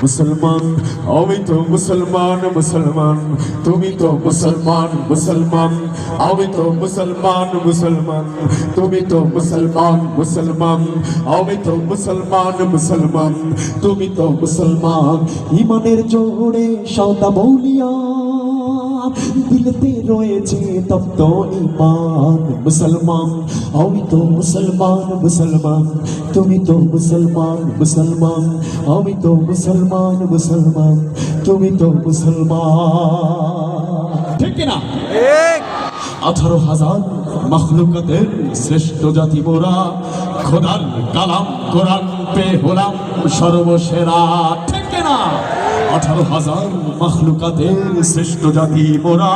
মুসলমান আমি তো মুসলমান মুসলমান তুমি তো মুসলমান মুসলমান আমি তো মুসলমান মুসলমান তুমি তো মুসলমান মুসলমান আমি তো মুসলমান মুসলমান তুমি তো মুসলমান ইমানের জোরে সদা বলিয়া দিলতে রয়েছে তপ্ত ঈমান মুসলমান আমি তো মুসলমান মুসলমান তুমি তো মুসলমান মুসলমান আমি তো মুসলমান মুসলমান তুমি তো মুসলমান ঠিক না ঠিক 18,000 মাখলুকাতের শ্রেষ্ঠ জাতি মোরা খোদার কালাম কোরআন পে হলাম সর্বসেরা ঠিক না 18,000 মাখলুকাতের শ্রেষ্ঠ জাতি মোরা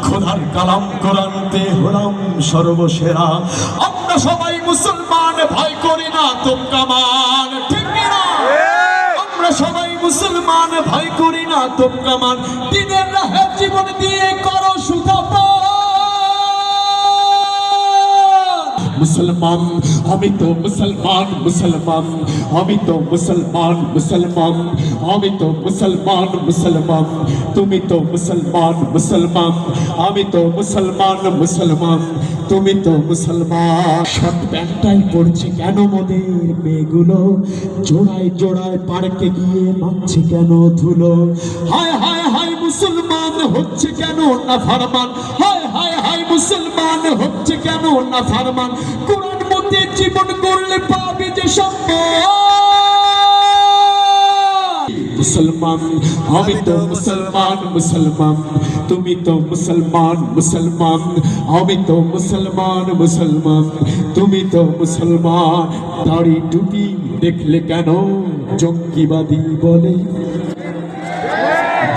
খোদার কালাম কোরআন পে হলাম সর্বসেরা আমরা সবাই মুসলমান ভয় করি না তোপকামান ঠিক না আমরা সবাই মুসলমান ভয় করি না তোপকামান দিনের রাহে জীবন দিয়ে করো সুধাপান মুসলমান আমি তো মুসলমান মুসলমান আমি তো মুসলমান মুসলমান আমি তো মুসলমান মুসলমান তুমি তো মুসলমান মুসলমান আমি তো মুসলমান মুসলমান তুমি তো মুসলমান শর্ট প্যান্টটাই পড়ছে কেন মোদের মেয়েগুলো জোড়ায় জোড়ায় পার্কে গিয়ে মারছে কেন ধুলো হায় হায় হায় মুসলমান হচ্ছে কেন না ফরমান হায় হায় হায় মুসলমান হচ্ছে কেন না ফরমান কোরআন মতে জীবন করলে পাবে যে সম্মান মুসলমান আমি তো মুসলমান মুসলমান তুমি তো মুসলমান মুসলমান আমি তো মুসলমান মুসলমান তুমি তো মুসলমান দাড়ি টুপি দেখলে কেন জঙ্গিবাদী বলে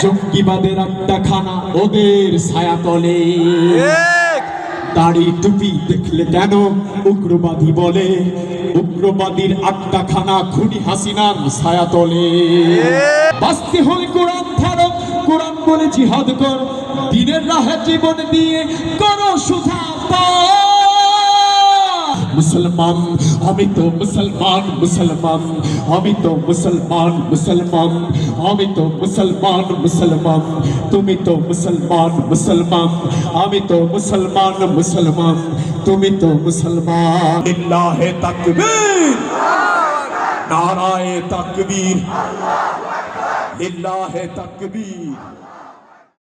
জঙ্গিবাদের আড্ডাখানা ওদের ছায়াতলে দাড়ি টুপি দেখলে কেন উগ্রবাদী বলে উগ্রবাদীর আড্ডাখানা খুনি হাসিনার ছায়াতলে বাঁচতে হলে কোরআন ধরো কোরআন বলে জিহাদ কর দিনের রাহে জীবন দিয়ে করো সুধা মুসলমান আমি তো মুসলমান মুসলমান আমি তো মুসলমান মুসলমান আমি তো মুসলমান মুসলমান তুমি তো মুসলমান মুসলমান আমি তো মুসলমান মুসলমান তুমি তো মুসলমান লিল্লাহে তাকবীর নারায়ে তাকবীর লিল্লাহে তাকবীর